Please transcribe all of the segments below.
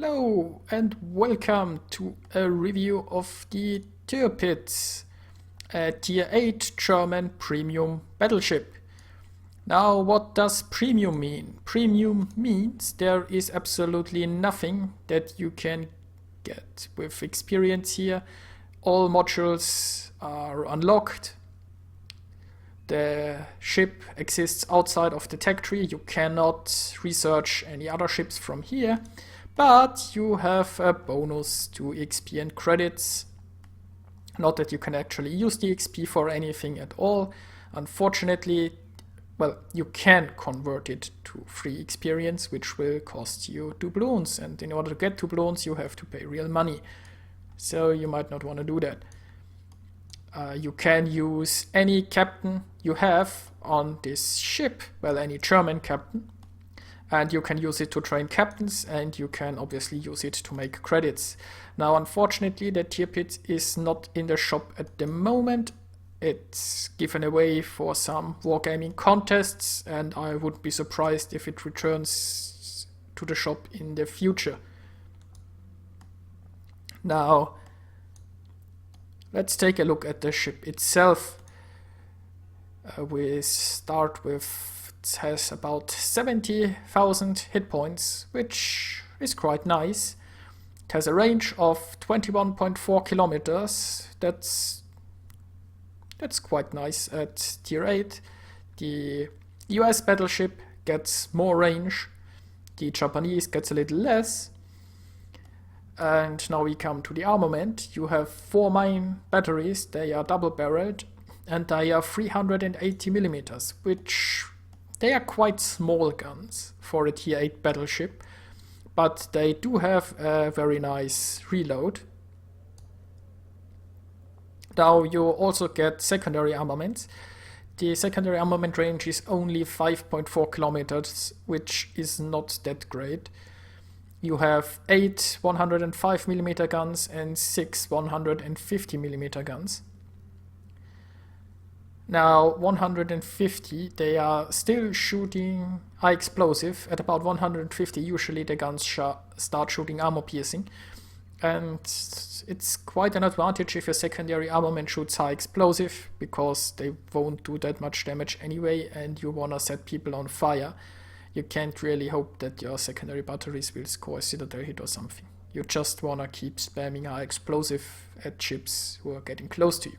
Hello and welcome to a review of the Tirpitz, a Tier 8 German premium battleship. Now, what does premium mean? Premium means there is absolutely nothing that you can get with experience here. All modules are unlocked. The ship exists outside of the tech tree. You cannot research any other ships from here. But you have a bonus to XP and credits. Not that you can actually use the XP for anything at all. Unfortunately, well, you can convert it to free experience, which will cost you doubloons. And in order to get doubloons, you have to pay real money. So you might not want to do that. You can use any captain you have on this ship, well, any German captain. And you can use it to train captains, and you can obviously use it to make credits. Now, unfortunately, the Tirpitz is not in the shop at the moment. It's given away for some wargaming contests, and I would be surprised if it returns to the shop in the future. Now, let's take a look at the ship itself. We start with, it has about 70,000 hit points, which is quite nice. It has a range of 21.4 kilometers. That's quite nice at tier 8. The US battleship gets more range. The Japanese gets a little less. And now we come to the armament. You have 4 mine batteries. They are double-barreled, and they are 380 millimeters, which they are quite small guns for a tier 8 battleship, but they do have a very nice reload. Now you also get secondary armaments. The secondary armament range is only 5.4 kilometers, which is not that great. You have 8 105mm guns and 6 150mm guns. Now, 150, they are still shooting high explosive. At about 150, usually the guns start shooting armor piercing. And it's quite an advantage if your secondary armament shoots high explosive, because they won't do that much damage anyway, and you wanna set people on fire. You can't really hope that your secondary batteries will score a citadel hit or something. You just wanna keep spamming high explosive at ships who are getting close to you.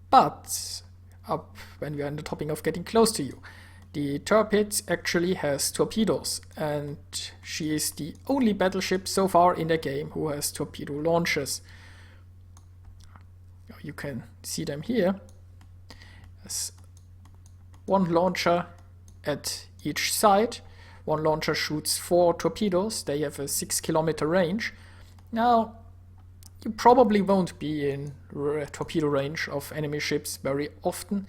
But, when we are on the topic of getting close to you, the Tirpitz actually has torpedoes, and she is the only battleship so far in the game who has torpedo launchers. You can see them here. There's one launcher at each side. One launcher shoots 4 torpedoes. They have a 6-kilometer range. Now, you probably won't be in torpedo range of enemy ships very often,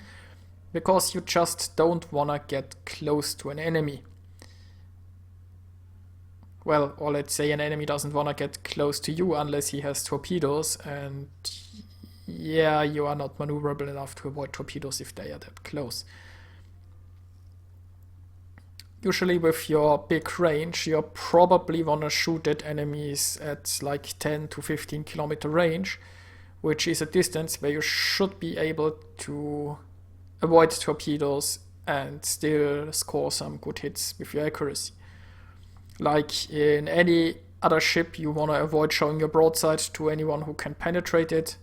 because you just don't wanna get close to an enemy. Well, or let's say an enemy doesn't wanna get close to you unless he has torpedoes, and yeah, you are not maneuverable enough to avoid torpedoes if they are that close. Usually with your big range, you probably wanna shoot at enemies at like 10 to 15 kilometer range, which is a distance where you should be able to avoid torpedoes and still score some good hits with your accuracy. Like in any other ship, you wanna avoid showing your broadside to anyone who can penetrate it.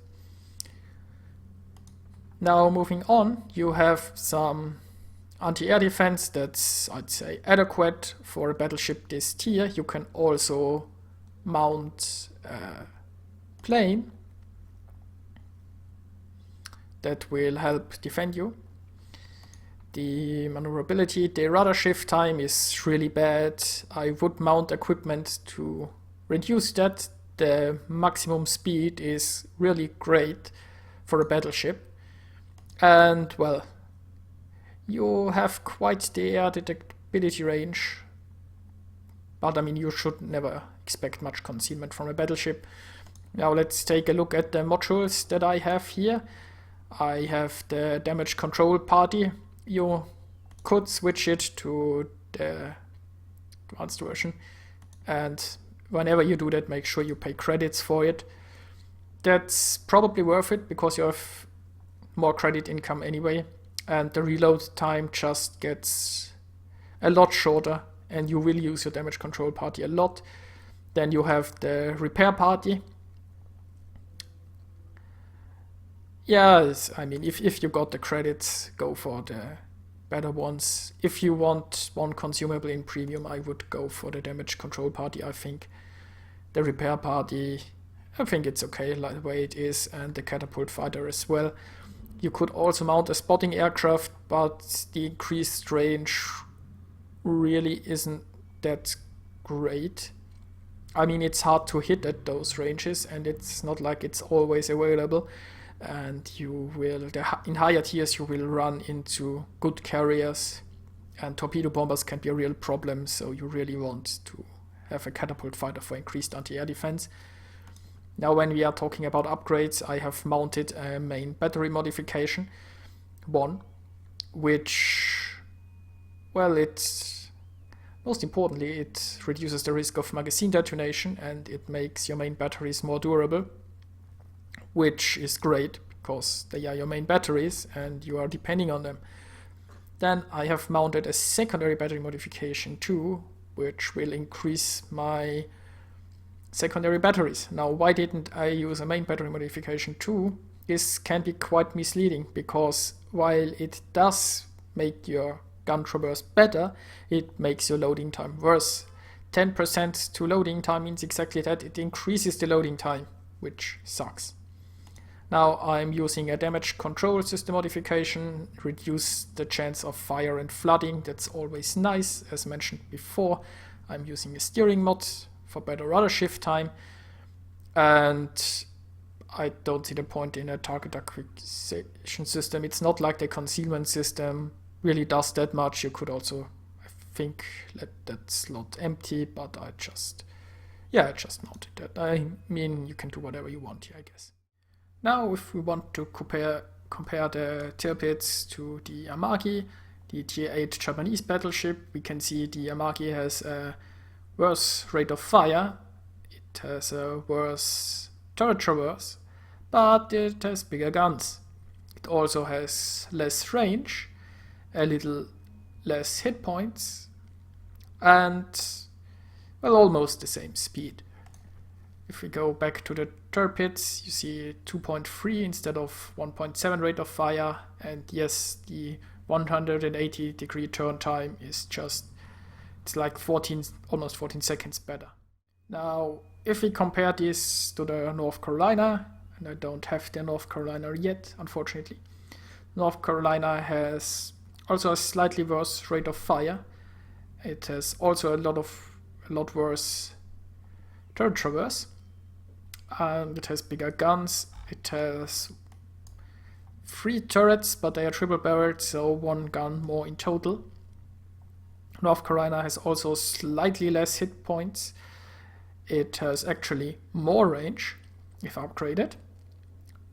Now moving on, you have some anti-air defense that's, I'd say, adequate for a battleship this tier. You can also mount a plane that will help defend you. The maneuverability, the rudder shift time is really bad. I would mount equipment to reduce that. The maximum speed is really great for a battleship. And, well, you have quite the air detectability range, but I mean, you should never expect much concealment from a battleship. Now let's take a look at the modules that I have here. I have the damage control party. You could switch it to the advanced version and whenever you do that, make sure you pay credits for it. That's probably worth it because you have more credit income anyway, and the reload time just gets a lot shorter, and you will use your damage control party a lot. Then you have the repair party. Yes, I mean, if you got the credits, go for the better ones. If you want one consumable in premium, I would go for the damage control party, I think. The repair party, I think it's okay like the way it is, and the catapult fighter as well. You could also mount a spotting aircraft, but the increased range really isn't that great. I mean, it's hard to hit at those ranges, and it's not like it's always available. And you will, in higher tiers, you will run into good carriers, and torpedo bombers can be a real problem, so you really want to have a catapult fighter for increased anti-air defense. Now, when we are talking about upgrades, I have mounted a main battery modification, one, which, well, it's, most importantly, it reduces the risk of magazine detonation, and it makes your main batteries more durable, which is great because they are your main batteries and you are depending on them. Then I have mounted a secondary battery modification too, which will increase my secondary batteries. Now, why didn't I use a main battery modification too? This can be quite misleading because while it does make your gun traverse better, it makes your loading time worse. 10% to loading time means exactly that. It increases the loading time, which sucks. Now I'm using a damage control system modification, reduce the chance of fire and flooding. That's always nice. As mentioned before, I'm using a steering mod for better rudder shift time, and I don't see the point in a target acquisition system. It's not like the concealment system really does that much. You could also, I think, let that slot empty, but I just mounted that. I mean, you can do whatever you want here, I guess. Now, if we want to compare the Tirpitz to the Amagi, the Tier 8 Japanese battleship, we can see the Amagi has a worse rate of fire, it has a worse turret traverse, but it has bigger guns. It also has less range, a little less hit points, and, well, almost the same speed. If we go back to the Tirpitz, you see 2.3 instead of 1.7 rate of fire, and yes, the 180 degree turn time is just, it's like almost 14 seconds better. Now, if we compare this to the North Carolina, and I don't have the North Carolina yet, unfortunately. North Carolina has also a slightly worse rate of fire. It has also a lot worse turret traverse. And it has bigger guns. It has 3 turrets, but they are triple barreled, so 1 gun more in total. North Carolina has also slightly less hit points. It has actually more range if upgraded,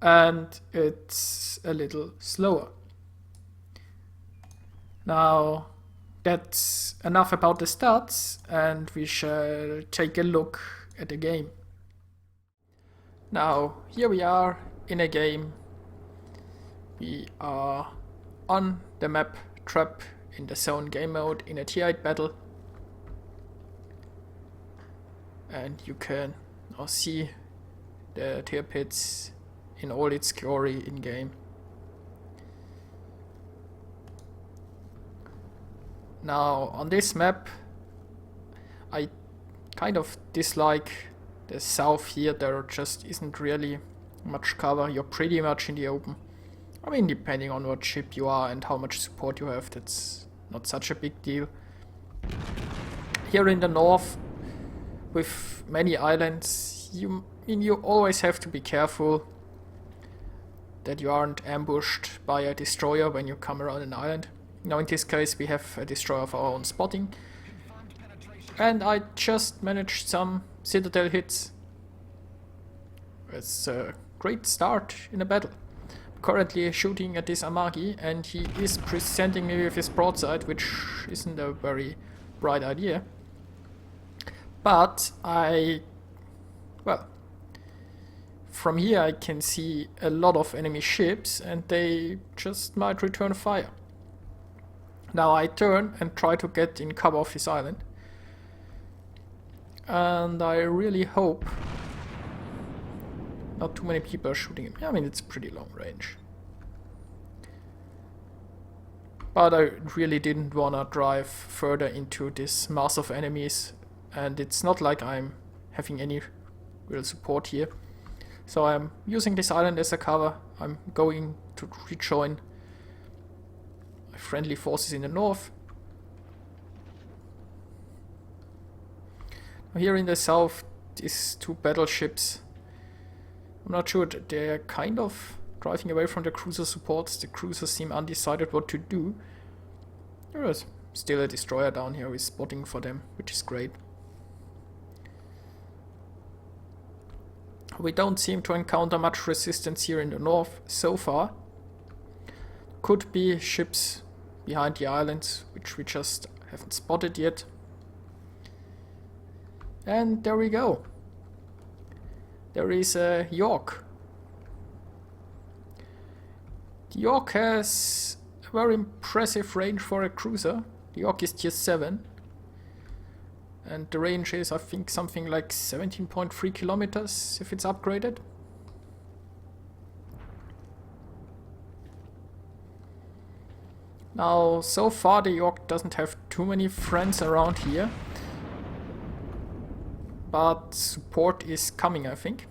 and it's a little slower. Now, that's enough about the stats, and we shall take a look at the game. Now, here we are in a game. We are on the map Trap in the zone game mode in a Tier 8 battle. And you can now see the Tirpitz in all its glory in game. Now, on this map, I kind of dislike the south here. There just isn't really much cover. You're pretty much in the open. I mean, depending on what ship you are and how much support you have, that's not such a big deal. Here in the north, with many islands, you always have to be careful that you aren't ambushed by a destroyer when you come around an island. Now in this case we have a destroyer of our own spotting, and I just managed some citadel hits. It's a great start in a battle. I'm currently shooting at this Amagi, and he is presenting me with his broadside, which isn't a very bright idea. But well, from here I can see a lot of enemy ships and they just might return fire. Now I turn and try to get in cover of this island. And I really hope not too many people are shooting him. I mean, it's pretty long range. But I really didn't wanna drive further into this mass of enemies. And it's not like I'm having any real support here. So I'm using this island as a cover. I'm going to rejoin my friendly forces in the north. Here in the south, these two battleships, I'm not sure, they're kind of driving away from the cruiser supports. The cruisers seem undecided what to do. There is still a destroyer down here with spotting for them, which is great. We don't seem to encounter much resistance here in the north so far. Could be ships behind the islands, which we just haven't spotted yet. And there we go. There is a York. The York has a very impressive range for a cruiser. The York is tier 7. And the range is, I think, something like 17.3 kilometers if it's upgraded. Now, so far the York doesn't have too many friends around here. But support is coming, I think.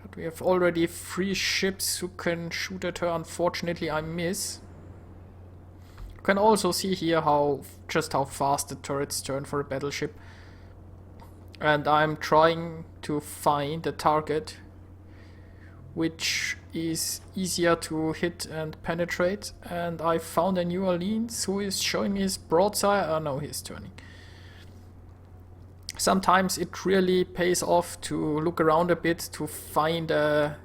But we have already 3 ships who can shoot at her. Unfortunately, I miss. You can also see here just how fast the turrets turn for a battleship. And I'm trying to find a target which is easier to hit and penetrate. And I found a New Orleans who is showing me his broadside. Oh no, he's turning. Sometimes it really pays off to look around a bit to find a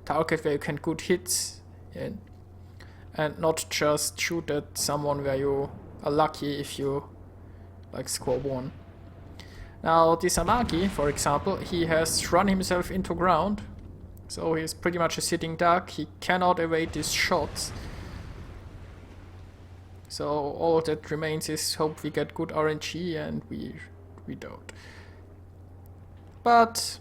target where you can good hits in, and not just shoot at someone where you are lucky if you like score 1. Now this Amagi, for example, he has run himself into ground, so he's pretty much a sitting duck. He cannot evade these shots. So all that remains is hope we get good RNG, and we don't. But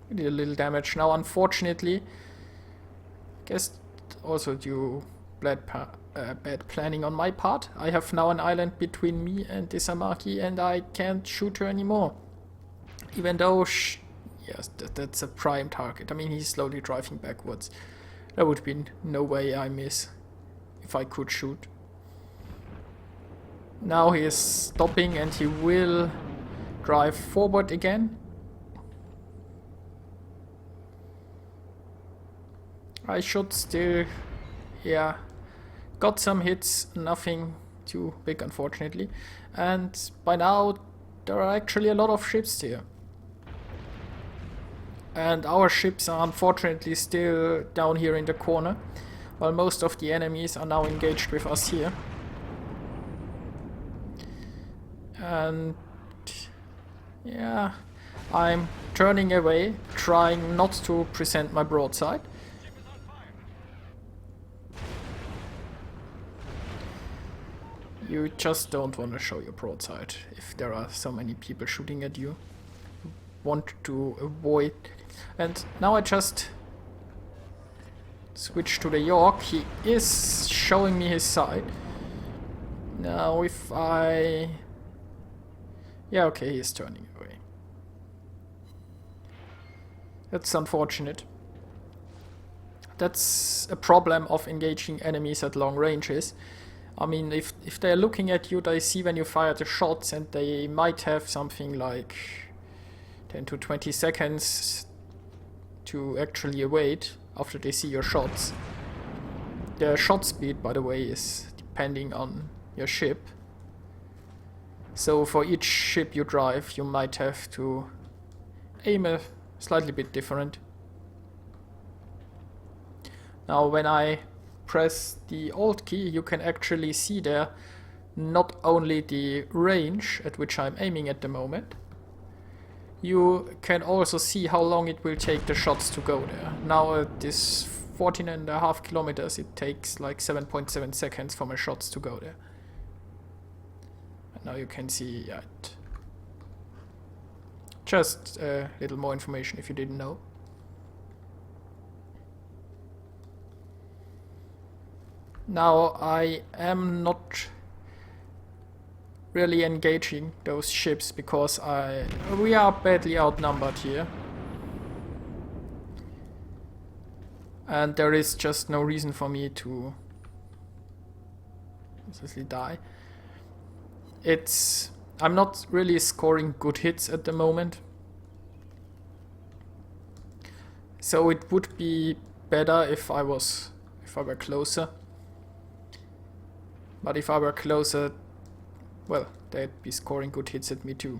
we did a little damage. Now unfortunately, I guess also due bad planning on my part, I have now an island between me and this Amaki and I can't shoot her anymore. Even though, yes, that's a prime target. I mean, he's slowly driving backwards. There would be no way I miss if I could shoot. Now he is stopping and he will drive forward again. I should still, yeah, got some hits, nothing too big unfortunately. And by now there are actually a lot of ships here. And our ships are unfortunately still down here in the corner, while most of the enemies are now engaged with us here. And yeah, I'm turning away, trying not to present my broadside. You just don't want to show your broadside if there are so many people shooting at you. You want to avoid. And now I just switch to the York. He is showing me his side. Now if I... yeah, okay, he's turning away. That's unfortunate. That's a problem of engaging enemies at long ranges. I mean, if they're looking at you, they see when you fire the shots and they might have something like 10 to 20 seconds to actually evade after they see your shots. The shot speed, by the way, is depending on your ship. So for each ship you drive, you might have to aim a slightly bit different. Now when I press the Alt key, you can actually see there not only the range at which I'm aiming at the moment, you can also see how long it will take the shots to go there. Now at this 14.5 kilometers, it takes like 7.7 seconds for my shots to go there. And now you can see it. Just a little more information if you didn't know. Now I am not really engaging those ships because we are badly outnumbered here. And there is just no reason for me to obviously die. I'm not really scoring good hits at the moment. So it would be better if I were closer. But if I were closer, well, they'd be scoring good hits at me too.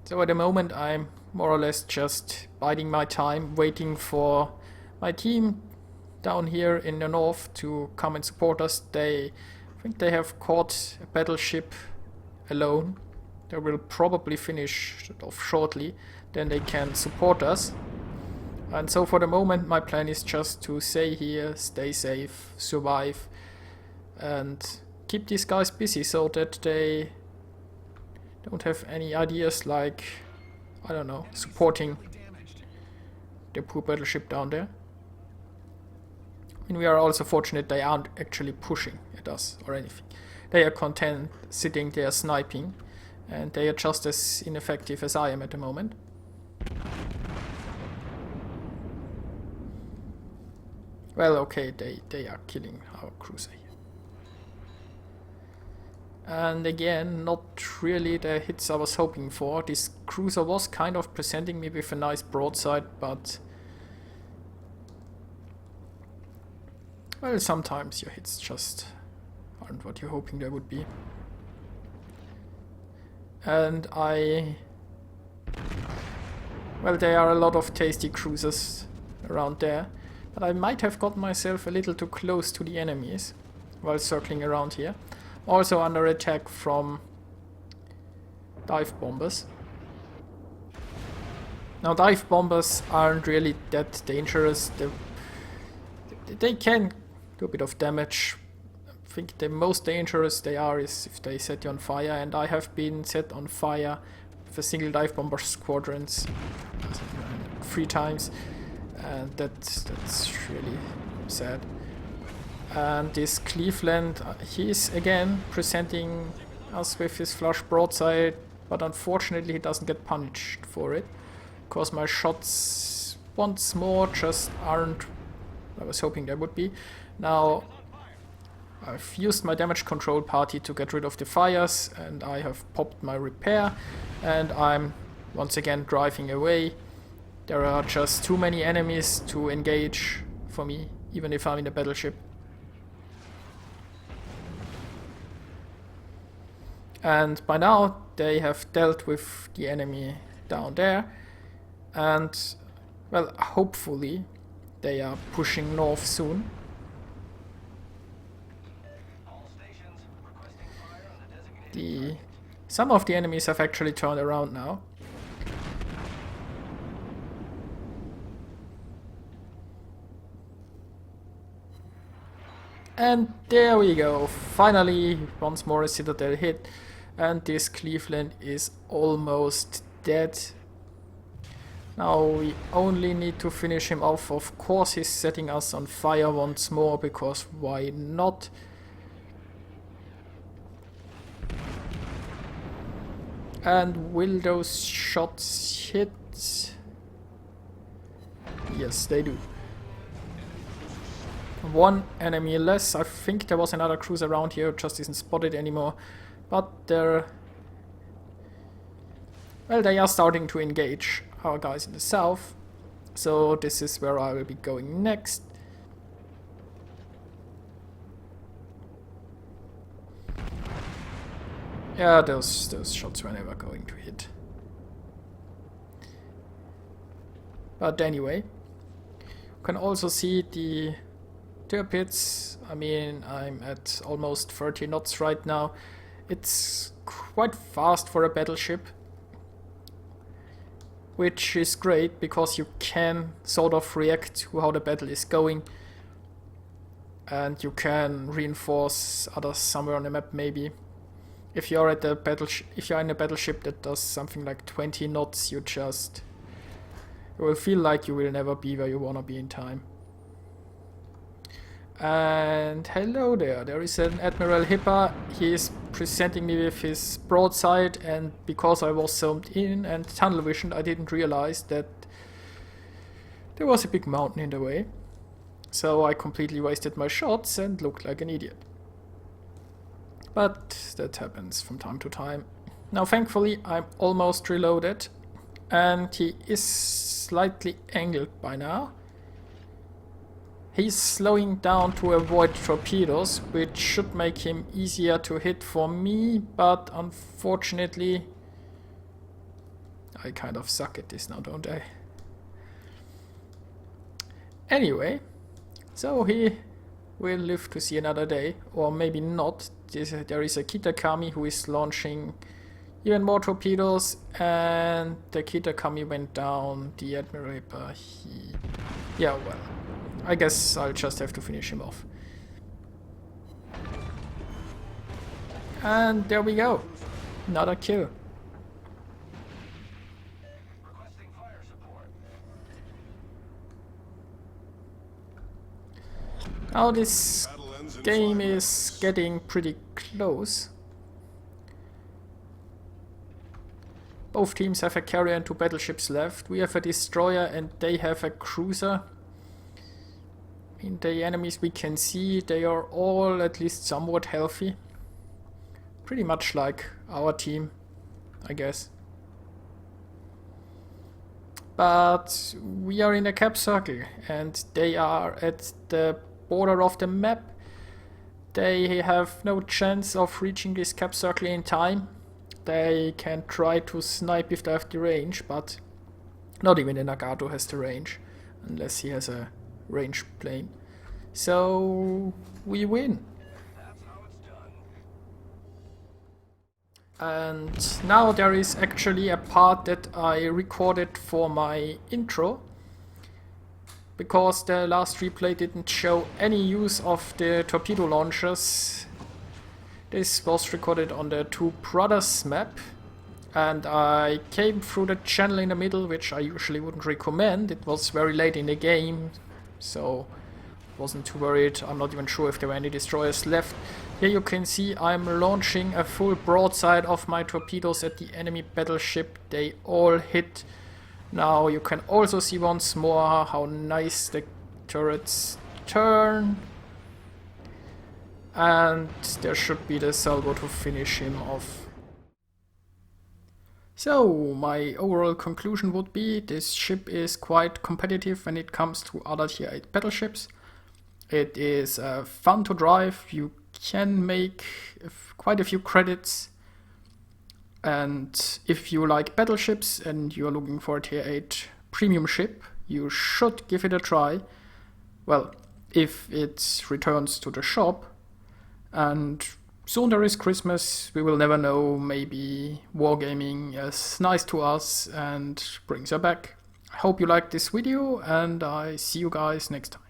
So at the moment I'm more or less just biding my time, waiting for my team down here in the north to come and support us. I think they have caught a battleship alone. They will probably finish it off shortly, then they can support us. And so for the moment my plan is just to stay here, stay safe, survive, and keep these guys busy so that they don't have any ideas like, I don't know, supporting the poor battleship down there. I mean, we are also fortunate they aren't actually pushing at us or anything. They are content sitting there sniping, and they are just as ineffective as I am at the moment. Well, okay, they are killing our cruiser here. And again, not really the hits I was hoping for. This cruiser was kind of presenting me with a nice broadside, but well, sometimes your hits just aren't what you're hoping they would be. And well, there are a lot of tasty cruisers around there, but I might have got myself a little too close to the enemies while circling around here. Also under attack from dive bombers. Now dive bombers aren't really that dangerous. They can do a bit of damage. I think the most dangerous they are is if they set you on fire, and I have been set on fire with a single dive bomber squadrons 3 times, and that's really sad. And this Cleveland, he's again presenting us with his flush broadside, but unfortunately he doesn't get punished for it, because my shots once more just aren't what I was hoping they would be. Now I've used my damage control party to get rid of the fires, and I have popped my repair, and I'm once again driving away. There are just too many enemies to engage for me, even if I'm in a battleship. And by now they have dealt with the enemy down there, and well, hopefully they are pushing north soon. Some of the enemies have actually turned around now. And there we go, finally once more a Citadel hit, and this Cleveland is almost dead. Now we only need to finish him off. Of course he's setting us on fire once more, because why not? And will those shots hit? Yes, they do. One enemy less. I think there was another cruiser around here, just isn't spotted anymore. But well, they are starting to engage our guys in the south. So this is where I will be going next. Yeah, those shots were never going to hit. But anyway, you can also see the Tirpitz, I mean, I'm at almost 30 knots right now. It's quite fast for a battleship, which is great because you can sort of react to how the battle is going, and you can reinforce others somewhere on the map maybe. If you're at a if you're in a battleship that does something like 20 knots, you will feel like you will never be where you wanna be in time. And hello there is an Admiral Hipper. He is presenting me with his broadside, and because I was zoomed in and tunnel visioned, I didn't realize that there was a big mountain in the way. So I completely wasted my shots and looked like an idiot. But that happens from time to time. Now thankfully I'm almost reloaded, and he is slightly angled by now. He's slowing down to avoid torpedoes, which should make him easier to hit for me, but unfortunately I kind of suck at this now, don't I? Anyway, so he will live to see another day, or maybe not. There is a Kitakami who is launching even more torpedoes, and the Kitakami went down. The Admiral Hipper, yeah, well, I guess I'll just have to finish him off. And there we go. Another kill. Now this game is getting pretty close. Both teams have a carrier and 2 battleships left. We have a destroyer and they have a cruiser. In the enemies we can see, they are all at least somewhat healthy. Pretty much like our team, I guess. But we are in a cap circle and they are at the border of the map. They have no chance of reaching this cap circle in time. They can try to snipe if they have the range, but not even the Nagato has the range, unless he has a range plane. So we win. And now there is actually a part that I recorded for my intro, because the last replay didn't show any use of the torpedo launchers. This was recorded on the Two Brothers map, and I came through the channel in the middle, which I usually wouldn't recommend. It was very late in the game, so wasn't too worried. I'm not even sure if there were any destroyers left. Here you can see I'm launching a full broadside of my torpedoes at the enemy battleship. They all hit. Now you can also see once more how nice the turrets turn. And there should be the salvo to finish him off. So my overall conclusion would be this ship is quite competitive when it comes to other tier 8 battleships. It is fun to drive, you can make quite a few credits, and if you like battleships and you're looking for a tier 8 premium ship, you should give it a try. Well, if it returns to the shop. And soon there is Christmas, we will never know, maybe Wargaming is nice to us and brings her back. I hope you liked this video, and I see you guys next time.